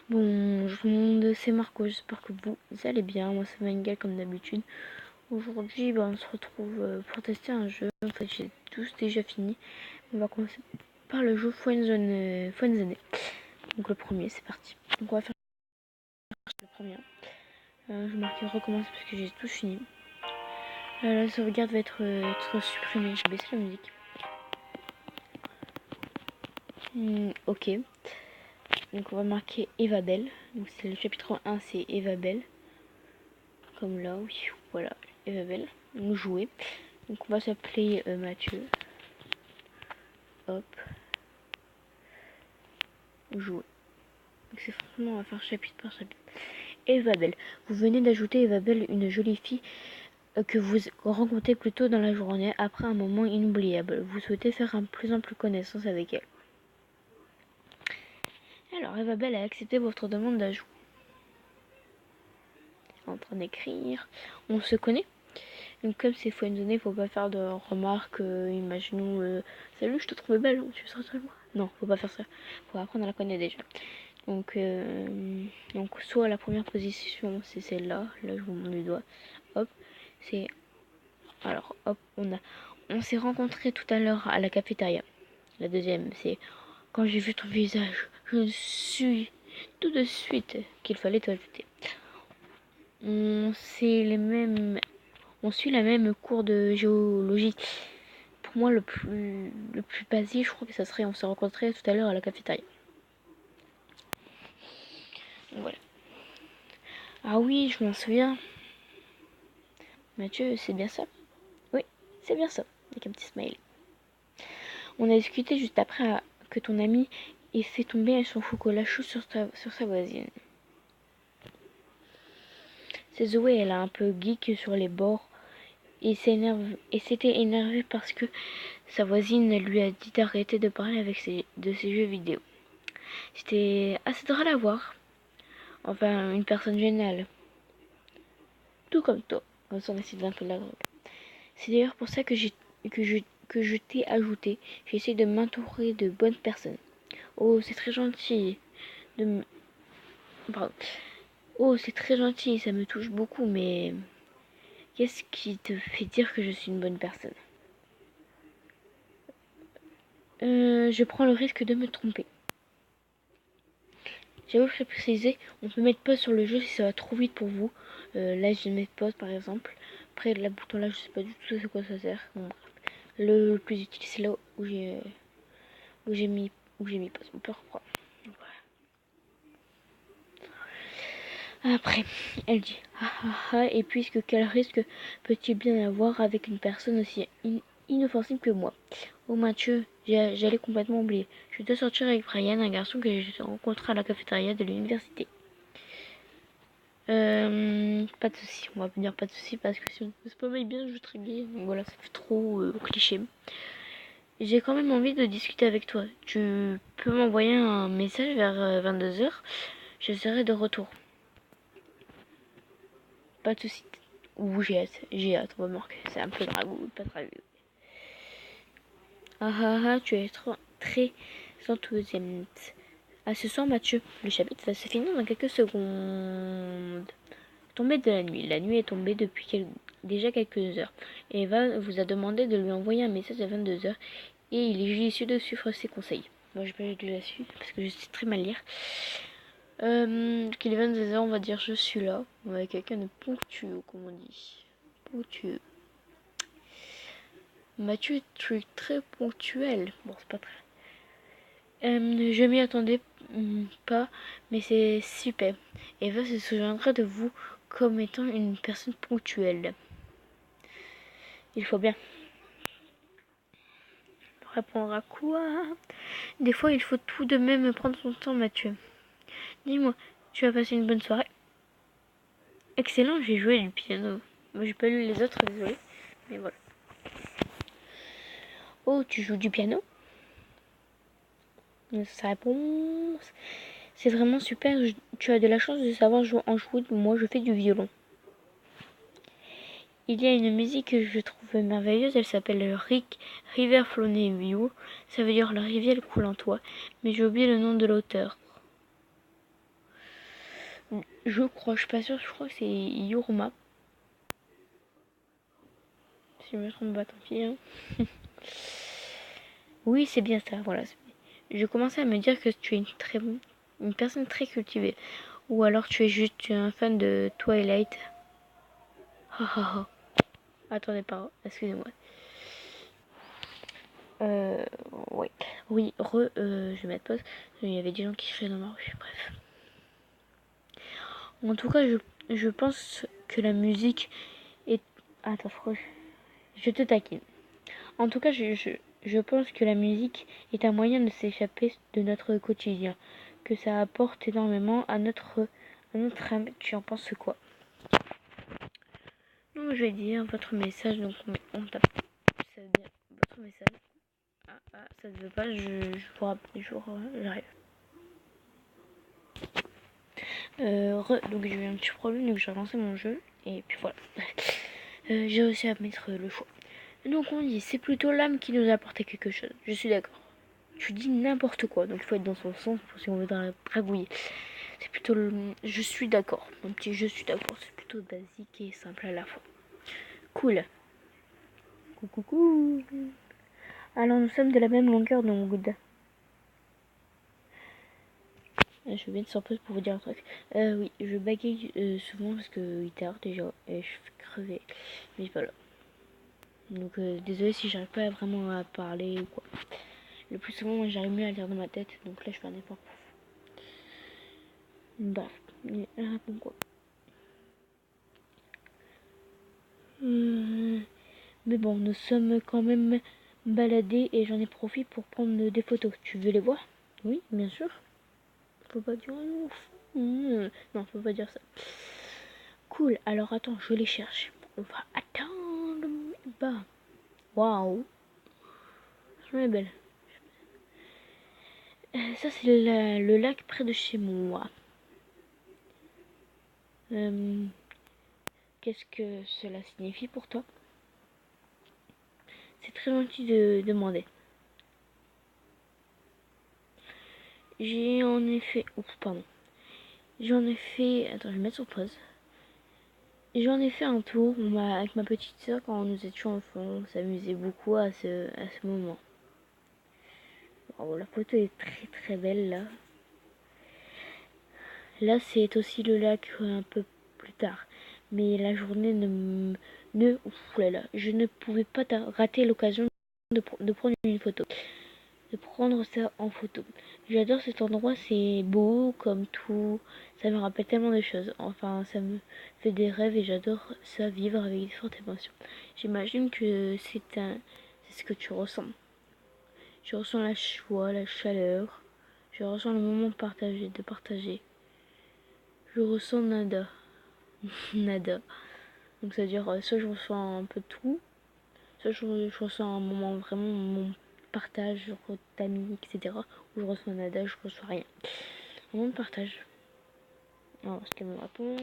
Bonjour tout le monde, c'est Marco, j'espère que vous allez bien. Moi c'est Mangal comme d'habitude. Aujourd'hui on se retrouve pour tester un jeu. En fait j'ai tous déjà fini. On va commencer par le jeu Friendzone. Donc le premier, c'est parti. Donc on va faire le premier. Je marque recommencer parce que j'ai tout fini. La sauvegarde va être supprimée, je vais baisser la musique. Ok. Donc on va marquer Eva Belle. Donc c'est le chapitre 1, c'est Eva Belle. Comme là, oui, voilà, Eva Belle. Donc jouer. Donc on va s'appeler Mathieu. Hop. Jouer. Donc c'est forcément on va faire chapitre par chapitre. Eva Belle. Vous venez d'ajouter Eva Belle, une jolie fille que vous rencontrez plus tôt dans la journée après un moment inoubliable. Vous souhaitez faire un plus ample connaissance avec elle. Alors Eva Belle a accepté votre demande d'ajout. En train d'écrire. On se connaît. Donc comme c'est Friendzone, faut pas faire de remarques. Imaginons salut, je te trouvais belle, tu seras très moi. Non, faut pas faire ça. Faut apprendre à la connaître déjà. Donc soit la première position c'est celle-là. Là je vous montre du doigt. Hop, c'est alors hop, on s'est rencontrés tout à l'heure à la cafétéria. La deuxième c'est quand j'ai vu ton visage, je suis tout de suite qu'il fallait t'ajouter. On suit la même cours de géologie. Pour moi, le plus basique, je crois que ça serait on s'est rencontrés tout à l'heure à la cafétéria. Voilà. Ah oui, je m'en souviens. Mathieu, c'est bien ça? Oui, c'est bien ça. Avec un petit smile. On a discuté juste après que ton ami ait fait tomber son chocolat chaud sur sa voisine. C'est Zoé, elle a un peu geek sur les bords et s'était énervée parce que sa voisine lui a dit d'arrêter de parler de ses jeux vidéo. C'était assez drôle à voir. Enfin, une personne géniale. Tout comme toi. Comme ça, on essaie d'un peu de la drogue. C'est d'ailleurs pour ça que je t'ai ajouté. J'essaie de m'entourer de bonnes personnes. Oh, c'est très gentil. Pardon. Oh, c'est très gentil, ça me touche beaucoup, mais qu'est-ce qui te fait dire que je suis une bonne personne? Je prends le risque de me tromper. J'avoue que je préciser, on peut mettre pause sur le jeu si ça va trop vite pour vous. Là, je vais mettre pause par exemple. Après, la bouton là, je sais pas du tout c'est quoi ça sert. Bon, le plus utile, c'est là où j'ai mis pause. On peut reprendre. Voilà. Après, elle dit ah ah ah, et puisque quel risque peut-il bien avoir avec une personne aussi inoffensive que moi? Oh Mathieu, j'allais complètement oublier. Je dois sortir avec Brian, un garçon que j'ai rencontré à la cafétéria de l'université. Pas de soucis, on va dire pas de soucis parce que si on se pas bien, je serais gay. Donc voilà, ça fait trop cliché. J'ai quand même envie de discuter avec toi. Tu peux m'envoyer un message vers 22h. Je serai de retour. Pas de soucis. Ou j'ai hâte, on va marquer. C'est un peu dragou, pas dragou. Ah ah ah, tu es très enthousiaste. À ce soir, Mathieu. Le chapitre va se finir dans quelques secondes. Tombée de la nuit. La nuit est tombée depuis déjà quelques heures. Eva vous a demandé de lui envoyer un message à 22h et il est judicieux de suivre ses conseils. Moi, je vais pas la suivre parce que je sais très mal lire. Qu'il est 22h, on va dire je suis là. On va quelqu'un de ponctueux, comme on dit. Ponctueux. Mathieu est très ponctuel. Bon, c'est pas très. Je m'y attendais pas, mais c'est super. Eva se souviendra de vous comme étant une personne ponctuelle. Il faut bien répondre à quoi? Des fois, il faut tout de même prendre son temps, Mathieu. Dis-moi, tu as passé une bonne soirée? Excellent, j'ai joué du piano. Moi, j'ai pas lu les autres, désolé. Mais voilà. Oh, tu joues du piano? Sa réponse. C'est vraiment super. Tu as de la chance de savoir en jouer. Moi, je fais du violon. Il y a une musique que je trouve merveilleuse. Elle s'appelle River Flowing View. Ça veut dire la rivière coule en toi. Mais j'ai oublié le nom de l'auteur. Je crois, je suis pas sûre, je crois que c'est Yoruma. Si je me trompe pas, tant pis. Hein. Oui, c'est bien ça, voilà. Je commençais à me dire que tu es une personne très cultivée. Ou alors tu es juste un fan de Twilight. Attendez, pas, excusez-moi. Euh, ouais. Oui, je vais mettre pause. Il y avait des gens qui criaient dans ma rue, bref. En tout cas, je pense que la musique est... Attends, je te taquine. En tout cas, je pense que la musique est un moyen de s'échapper de notre quotidien. Que ça apporte énormément à notre âme. Tu en penses quoi? Donc je vais dire votre message, donc on tape. Ça veut dire votre message. Ça ne veut pas, je vous rappelle, j'arrive. Donc j'ai eu un petit problème, donc j'ai relancé mon jeu, et puis voilà. J'ai réussi à mettre le choix. Donc on dit, c'est plutôt l'âme qui nous a apporté quelque chose. Je suis d'accord. Tu dis n'importe quoi, donc il faut être dans son sens pour si on veut dragouiller. C'est plutôt je suis d'accord. Mon petit je suis d'accord, c'est plutôt basique et simple à la fois. Cool. Coucou. Alors nous sommes de la même longueur d'onde. Je viens de sur pause pour vous dire un truc. Oui, je bagaye souvent parce qu'il est tard déjà et je suis crevée. Mais voilà. Donc désolé si j'arrive pas vraiment à parler ou quoi. Le plus souvent, moi j'arrive mieux à lire dans ma tête. Donc là, je fais un effort. Bref, raconte quoi. Mais bon, nous sommes quand même baladés et j'en ai profité pour prendre des photos. Tu veux les voir? Oui, bien sûr. Faut pas dire ouf. Non, faut pas dire ça. Cool, alors attends, je les cherche. On va attendre. Bah, waouh. Elle est belle. Ça, c'est le lac près de chez moi. Qu'est-ce que cela signifie pour toi? C'est très gentil de demander. J'ai en effet... Oups, pardon. J'en ai fait... Attends, je vais mettre sur pause. J'en ai fait un tour avec ma petite soeur quand nous étions enfants. On s'amusait beaucoup à ce moment. Oh, la photo est très très belle là. Là, c'est aussi le lac un peu plus tard. Mais la journée ouf là là, je ne pouvais pas rater l'occasion de prendre une photo. De prendre ça en photo. J'adore cet endroit, c'est beau comme tout. Ça me rappelle tellement de choses. Enfin, ça me fait des rêves et j'adore ça, vivre avec des fortes émotions. J'imagine que c'est ce que tu ressens. Je ressens la joie, la chaleur. Je ressens le moment de partager. Je ressens nada. Nada. Donc ça veut dire soit je ressens un peu de tout, soit je ressens un moment vraiment mon partage, genre d'amis, etc. Ou je reçois nada, je reçois rien. Un moment de partage. Alors, ce qu'elle me répond.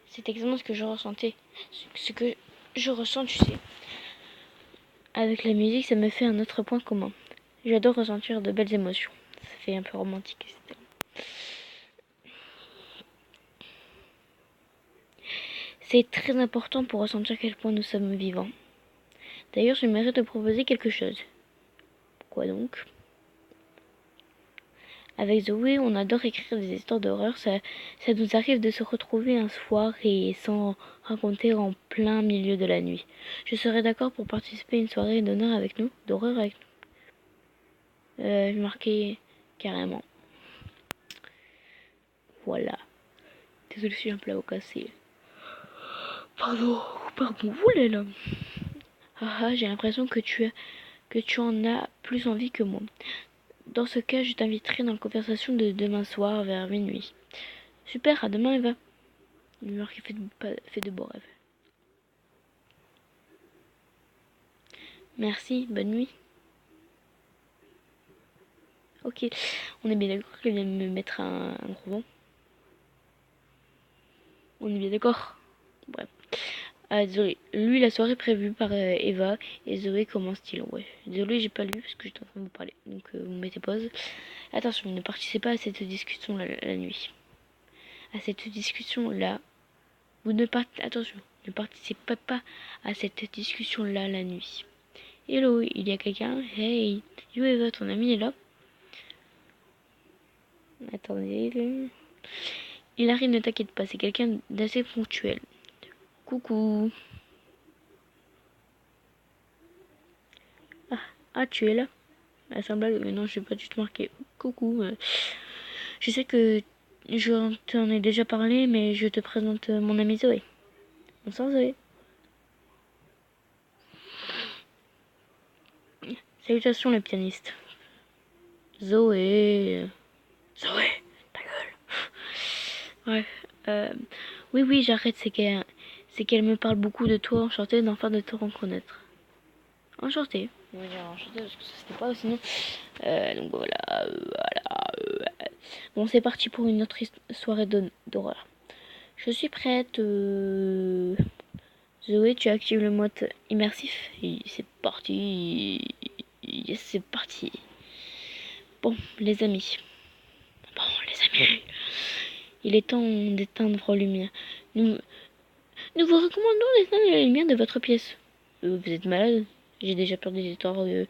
C'est exactement ce que je ressentais. Ce que je ressens, tu sais. Avec la musique, ça me fait un autre point commun. J'adore ressentir de belles émotions. Ça fait un peu romantique, etc. C'est très important pour ressentir à quel point nous sommes vivants. D'ailleurs, j'aimerais te proposer quelque chose. Quoi donc? Avec Zoé, on adore écrire des histoires d'horreur. Ça nous arrive de se retrouver un soir et s'en raconter en plein milieu de la nuit. Je serais d'accord pour participer à une soirée d'horreur avec nous. Je marquais carrément. Voilà. Désolée si j'ai un peu la voix cassée. Pardon. Oulala. J'ai l'impression que tu en as plus envie que moi. Dans ce cas, je t'inviterai dans la conversation de demain soir vers minuit. Super, à demain Eva. L'humeur qui fait de beaux rêves. Merci, bonne nuit. Ok, on est bien d'accord qu'elle vient de me mettre un gros vent. On est bien d'accord. Bref. Ah, désolé. Lui, la soirée prévue par Eva et Zoé commence-t-il? Ouais. Désolé, j'ai pas lu parce que j'étais en train de vous parler. Donc, vous mettez pause. Attention, ne participez pas à cette discussion la nuit. À cette discussion-là, vous ne partez... Attention, ne participez pas à cette discussion-là la nuit. Hello, il y a quelqu'un? Hey, yo Eva, ton ami est là? Attendez. Il arrive, ne t'inquiète pas, c'est quelqu'un d'assez ponctuel. Coucou. Tu es là? Ah, c'est un blague, mais non, je vais pas du tout marquer. Coucou. Je sais que je t'en ai déjà parlé, mais je te présente mon amie Zoé. Bonsoir Zoé. Salutations le pianiste. Zoé. Zoé, ta gueule. Bref. Oui, j'arrête, c'est qu'elle me parle beaucoup de toi, enchantée d'enfin de te reconnaître. Enchantée. Je veux dire enchantée parce que ça c'était pas sinon. Donc voilà. Bon, c'est parti pour une autre soirée d'horreur. Je suis prête. Zoé, tu actives le mode immersif. Et c'est parti. Yes, c'est parti. Bon, les amis. Il est temps d'éteindre vos lumières. Nous vous recommandons d'éteindre la lumière de votre pièce. Vous êtes malade? J'ai déjà peur des histoires de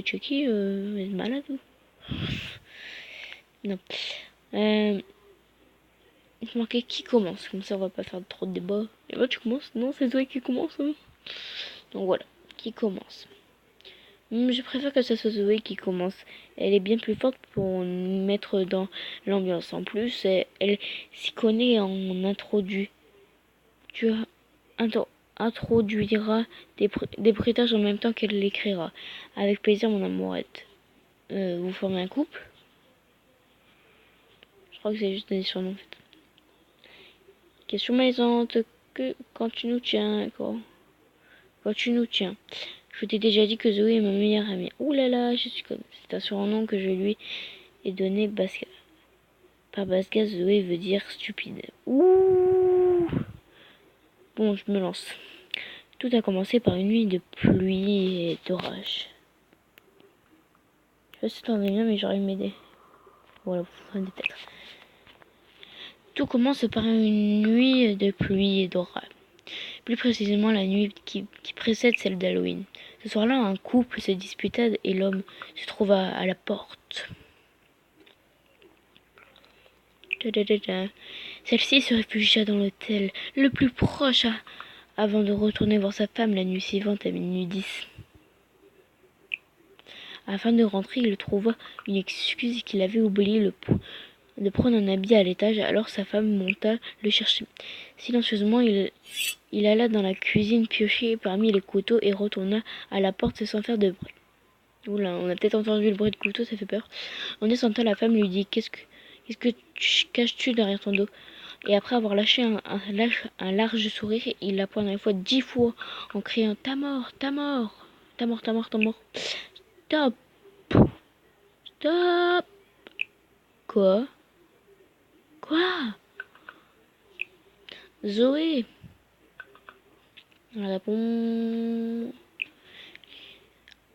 Chucky. Vous êtes malade vous? Non. Il manquait qui commence. Comme ça, on va pas faire trop de débats. Et là, tu commences? Non, c'est Zoé qui commence. Hein. Donc voilà, qui commence. Je préfère que ce soit Zoé qui commence. Elle est bien plus forte pour nous mettre dans l'ambiance. En plus, elle s'y connaît en introduit. Tu introduira des bruitages en même temps qu'elle l'écrira. Avec plaisir, mon amourette. Vous formez un couple? Je crois que c'est juste des surnoms en fait. Question malaisante. Quand tu nous tiens, quand tu nous tiens. Je t'ai déjà dit que Zoé est ma meilleure amie. Ouh là là, je suis conne. C'est un surnom que je lui ai donné Basca. Par Basca, Zoé veut dire stupide. Ouh. Bon, je me lance. Tout a commencé par une nuit de pluie et d'orage. Je sais pas si t'en bien, mais j'aurais aimé m'aider. Voilà, vous en peut-être. Tout commence par une nuit de pluie et d'orage. Plus précisément la nuit qui précède celle d'Halloween. Ce soir-là, un couple se disputa et l'homme se trouva à la porte. Celle-ci se réfugia dans l'hôtel le plus proche avant de retourner voir sa femme la nuit suivante à minuit 10. Afin de rentrer, il trouva une excuse qu'il avait oublié de prendre un habit à l'étage, alors sa femme monta le chercher. Silencieusement, il alla dans la cuisine piocher parmi les couteaux et retourna à la porte sans faire de bruit. Oula, on a peut-être entendu le bruit de couteau, ça fait peur. En descendant, la femme lui dit « Qu'est-ce que caches-tu derrière ton dos ?» Et après avoir lâché un large sourire, il la poigna une fois 10 fois en criant « Ta mort, ta mort, ta mort, ta mort, ta mort. Stop, stop. » Quoi? Zoé. Elle répond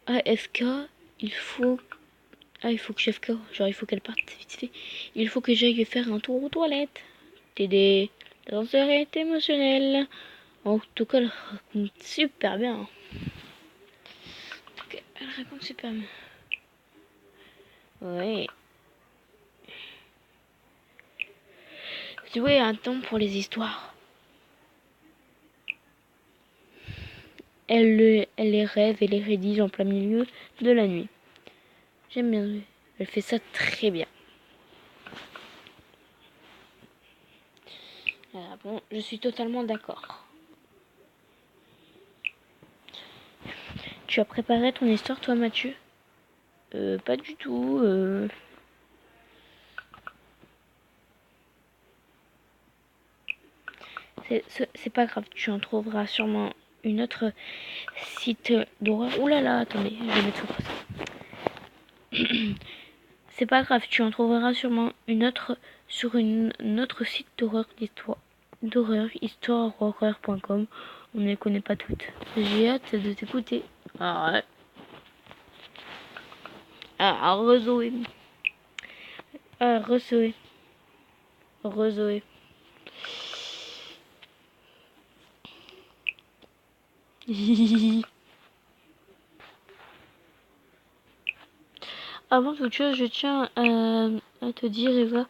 AFK, il faut... il faut que j'FK, genre il faut qu'elle parte vite fait. Il faut que j'aille faire un tour aux toilettes. Tédé, la danseur est émotionnelle. En tout cas, elle raconte super bien. Elle raconte super bien. Ouais. Zoé a un temps pour les histoires. Elle les rêve et les rédige en plein milieu de la nuit. J'aime bien Zoé. Elle fait ça très bien. Bon, je suis totalement d'accord. Tu as préparé ton histoire, toi, Mathieu? Pas du tout. C'est pas grave, tu en trouveras sûrement une autre site d'horreur. Ouh là là, attendez, je vais mettre sous pause. C'est pas grave, tu en trouveras sûrement une autre sur une autre site d'horreur, histoirehorreur.com On ne les connaît pas toutes. J'ai hâte de t'écouter. Ah ouais. Ah, Rezoé. Ah, Rezoé. Rezoé. Avant toute chose, je tiens à te dire, Eva,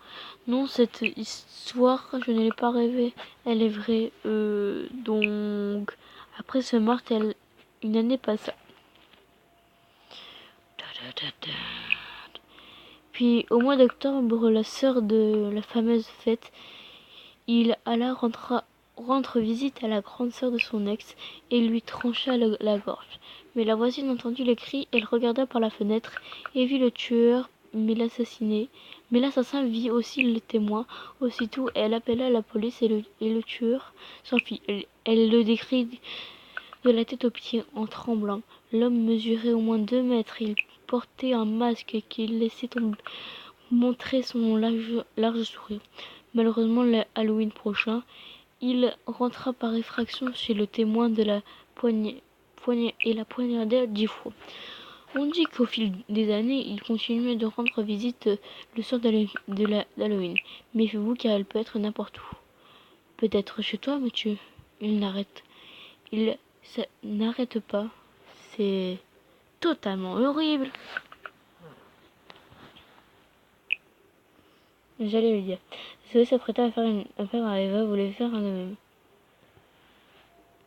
non, cette histoire, je ne l'ai pas rêvée. Elle est vraie. Donc, après ce meurtre, une année passa. Puis, au mois d'octobre, la sœur de la fameuse fête, il alla rendre visite à la grande sœur de son ex et lui trancha la gorge. Mais la voisine entendit les cris, elle regarda par la fenêtre et vit le tueur, mais l'assassin vit aussi le témoin. Aussitôt, elle appela la police et le tueur s'enfuit. Elle le décrit de la tête aux pieds en tremblant. L'homme mesurait au moins 2 mètres. Il portait un masque qui laissait montrer son large sourire. Malheureusement, le Halloween prochain, il rentra par effraction chez le témoin de la poignée et la poignarda 10 fois. On dit qu'au fil des années, il continuait de rendre visite le soir d'Halloween. Méfiez-vous car elle peut être n'importe où. Peut-être chez toi, monsieur. Il n'arrête pas. C'est totalement horrible. J'allais lui dire. Zoé s'apprêta à faire une affaire à Eva, voulait faire de même.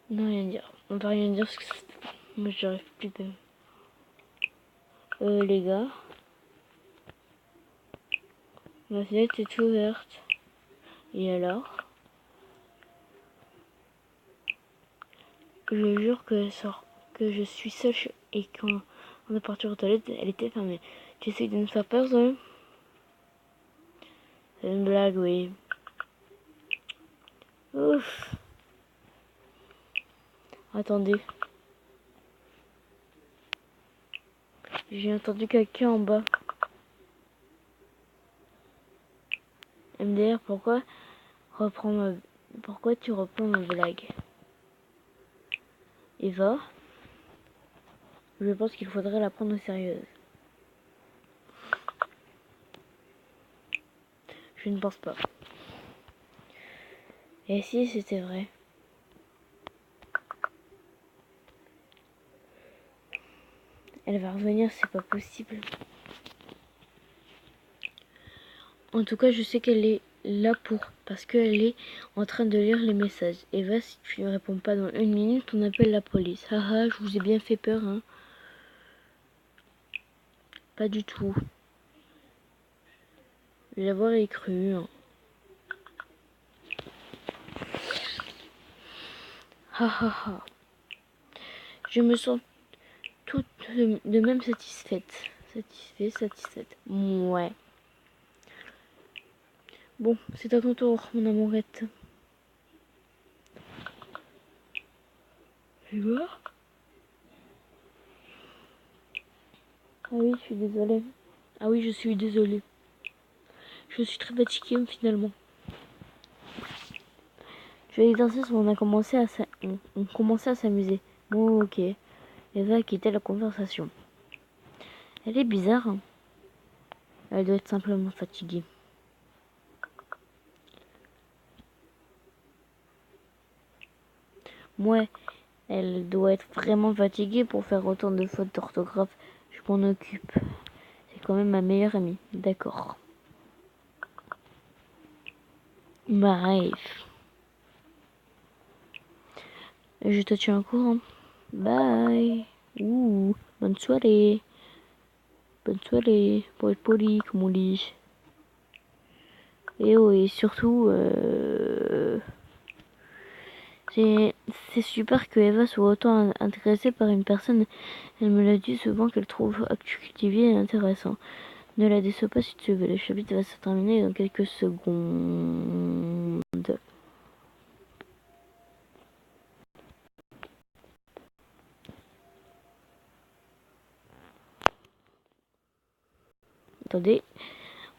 Non, rien dire. On va rien dire parce que moi j'arrive plus de... les gars. Ma fenêtre est ouverte. Et alors? Je jure que je suis seule et quand on est parti aux toilettes, elle était fermée. Tu essayes de nous faire peur, Zoé? C'est une blague, oui. Ouf. Attendez. J'ai entendu quelqu'un en bas. MDR, pourquoi tu reprends ma blague? Eva, je pense qu'il faudrait la prendre au sérieux. Je ne pense pas. Et si c'était vrai? Elle va revenir, c'est pas possible. En tout cas, je sais qu'elle est là parce qu'elle est en train de lire les messages. Eva, si tu ne réponds pas dans 1 minute, on appelle la police. Haha, je vous ai bien fait peur, hein. Pas du tout. J'aurais cru. Hein. Hahaha. Je me sens toute de même satisfaite. Satisfaite. Ouais. Bon, c'est à ton tour, mon amourette. Tu vois? Ah oui, je suis désolée. Ah oui, je suis désolée. Je suis très fatiguée finalement. Je vais l'exercice où on commençait à s'amuser. Bon, ok. Eva a quitté la conversation. Elle est bizarre. Hein. Elle doit être simplement fatiguée. Ouais, elle doit être vraiment fatiguée pour faire autant de fautes d'orthographe. Je m'en occupe. C'est quand même ma meilleure amie. D'accord. Bref. Je te tiens au courant. Bye. Ouh, bonne soirée. Bonne soirée. Pour être poli, comme on dit. Et oui, surtout, c'est super que Eva soit autant intéressée par une personne. Elle me l'a dit souvent qu'elle trouve Cultivier intéressant. Ne la déçois pas si tu veux. Le chapitre va se terminer dans quelques secondes. Attendez.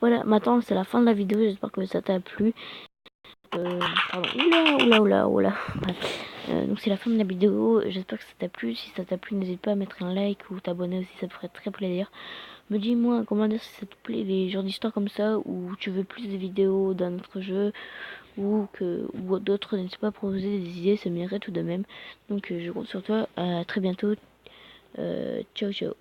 Voilà, maintenant c'est la fin de la vidéo. J'espère que ça t'a plu. Pardon. Oula. Donc c'est la fin de la vidéo, j'espère que ça t'a plu. Si ça t'a plu, n'hésite pas à mettre un like ou t'abonner aussi, ça me ferait très plaisir. Me dis-moi en commentaire si ça te plaît les genres d'histoires comme ça, ou tu veux plus de vidéos d'un autre jeu, ou d'autres. N'hésite pas à proposer des idées, ça m'irait tout de même. Donc je compte sur toi, à très bientôt, ciao ciao.